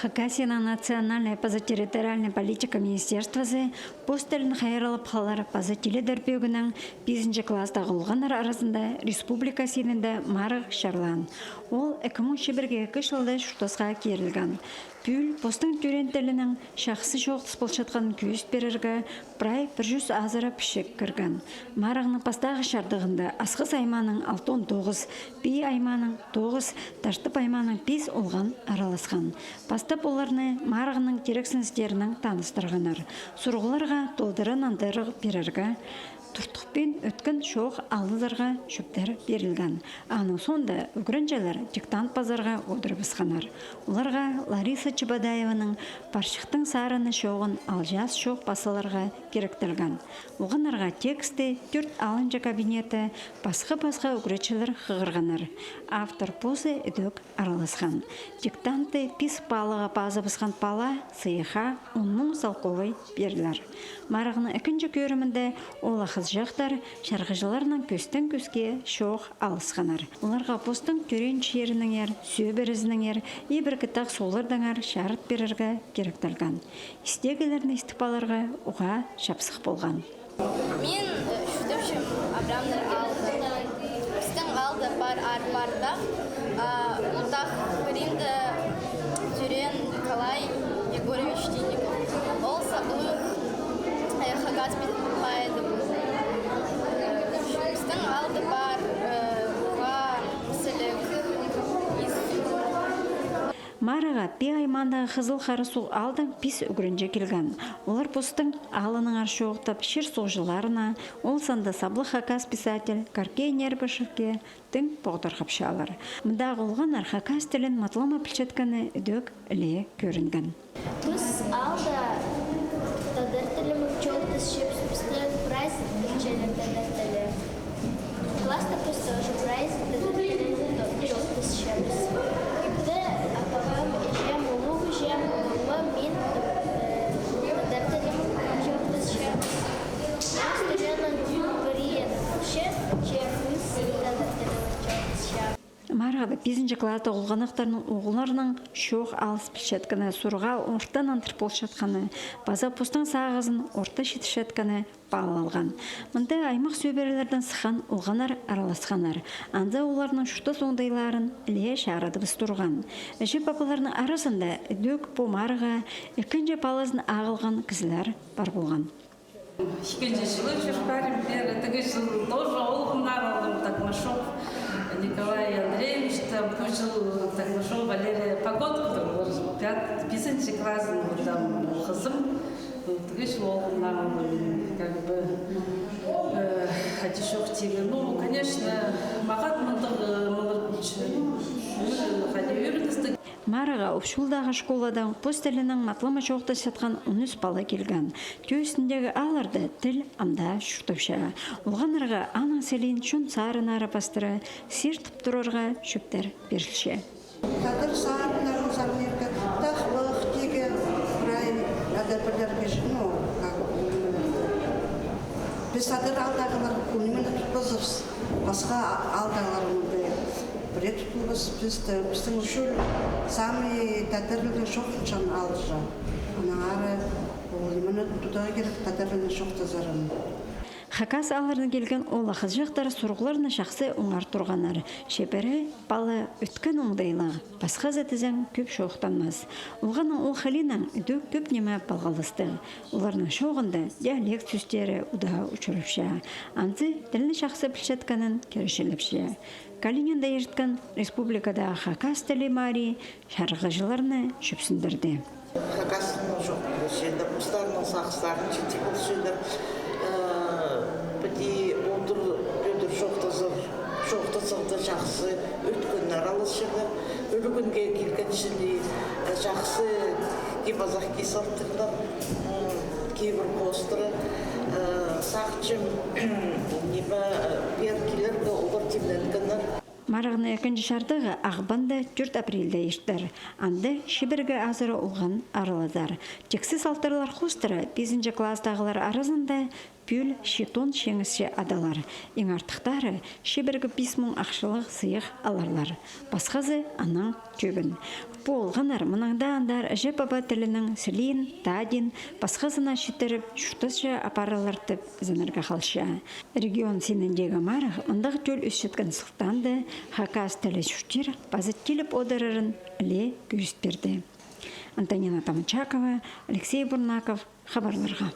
Хакасияна национальная позатерриториальная политика министерствосы постелін хайралып қалар позатилі дәрбегінің 5 класста ғылғанар арасында республика сенінде марық шарлан. Ол 2001 жылда шутасқа керілген. Пүл постың түрентелінің шақсы жоғыз болшатқан күйіст берерге прай 100 азыра пішек кірген. Марығының пастағы шардығында асқыз айманың 6-9, бей айманың 9, таштып айманың 5 олған араласқан. Пастап оларны марығының терексіністерінің таныстырғанар. Сұрғыларға толдырын андырғы берерге, тұртықпен өткен шоқ алызарға шөптер берілген. Аның сонда үгірінжелер диктант базарға отырып ысқанар. Оларға Лариса Чебадаеваның паршықтың сарыны шоғын алжас шоқ басыларға керектілген. Оғанарға тексті 4 алынжы кабинеті басқа үгіретшілер қығырғанар. Автор позы үдік араласқан. Диктанты пис балыға базы бысқан пала сыйыға 10 мың салқовай берілер. Марығының әкінжі көрімінде ол ақыз жақтар шарғыжыларының көстен көске шоқ алысқанар. Оларға постың түрен шерінің ер, сөберізінің ер, ебір кітақ солырдың ар шарып берерге керектілген. Истегілерін истіпаларға оға шапсық болған. Мен шүтіпшім Абрамнар алды. Біздің алды бар арбарда. Ұлтақ көрінді түрен Николай Егорович Денников. Ол сабылық Хагас байды. Біздің алды бар ұға мүсілік. Марыға пе аймандағы қызыл қарысу алдың пис үгірінже келген. Олар постың алының аршы оқтап шер соғжыларына, ол санда саблы хакас писатель Каркей Нербашевке тің поғдар қапшалар. Мұндағы олған архакас тілін матлама пілшеткені үдік іле көрінген. Біз алда тадыртылы мүкчоқтыз шепсіпісті прайз мүкчелер тадыртылы. Класста пісті ұжы прайз тадыртылы мүкчоқтыз шепсіпісті. Апағам жем, ұлығы жем, ұлығы мен тадыртылы мүкчоқтыз шепсіпісті. Студенттің бүрейін шеп, чепіз тадыртылы мүкчоқтыз шепсіпісті. Марғады 5 класста олғанақтарының оғыларының шоқ алыс пішеткіні, сұрға ортан антырп болшатқаны, база постың сағызын орта шетішеткіні бағыл алған. Мұнда аймақ сөберелердің сықан олғанар араласқанар. Анда оларының шұрта соңдайларын іле шағырады біз тұрған. Әжі папаларының арасында дөк бұл марыға екінші палазын ағылған кізілер бар болған. Екінші жылы жүрпәрім бері, тігі жылы тоже олғынар алдым, так нашел Николай Андреевич, там жыл так нашел Валерия Погодка, 5 классный там қызым, тігі жылы олғынар как бы хатишоқ тегі. Ну, конечно, маған мұндығы Марыға ұпшылдағы школадан постелінің матлама жоқты сатқан 13 бала келген. Төсіндегі аларды тіл амда шүртіпші. Олғанырға аның селін шын сарын арапастыры сертіп тұрырға шөптер берілші. Кадыр сарынарын замергі тақлық тегі прайын әдәпілерге жыну. Біз адыр алдағылар күнімені тұтпазырыз. Басқа алдағыларымды Бред біздің үшіл самый тәдірлі шоқыншан алжа. Анағары олымыны тұтағы керек тәдірлі шоқтазарын. Хакас алырны келген ол ақыз жақтары сұрғыларына шақсы оңар тұрғанар. Шепері балы өткен оңдайлы, басқа зәтізен көп шоқтанмаз. Олғаның ол халинан үді көп неме балғалысты. Оларның шоғында диалект сөстері ұдаға ұчырыпша. Анты тіліні шақсы пілшетканын керішіліпші. Калининда ерткен республикада хакас тілі мари шарғыжыларыны шөпсіндірді. Хакасының жоқ болшендір, ұстарының сақыстарын жеті болшендір. Біде олдыр өдір шоқтазырды жақсы өткеннер алышыныр. Өлі күнге келген ішінде жақсы кебазақ кесалтықтар, кейбір постыры, сақчым, беркелерді олар темленгенер. Марығына екінші шардығы ағбанда 4 апрелде ештір. Анды шебіргі азыры олған аралазар. Тексіз алтарлар қостыры 5 класстағылар арасында пүл шетон шеңісше адалар. Ең артықтары шебіргі 5 мың ақшылық сыйық аларлар. Басқазы анаң көбін. Полғанар мұнаңда андар әжі баба тілінің сілин, тадин, басқасына шетіріп, шүртісші апаралартып зініргі қалша. Регион сеніндегі марық, ұндақ жөл үсшеткен сылтанды, хакас тілі шүртер, базыт келіп одырырын іле көріст берді. Антонина Тамчакова, Алексей Бурнаков, хабарларға.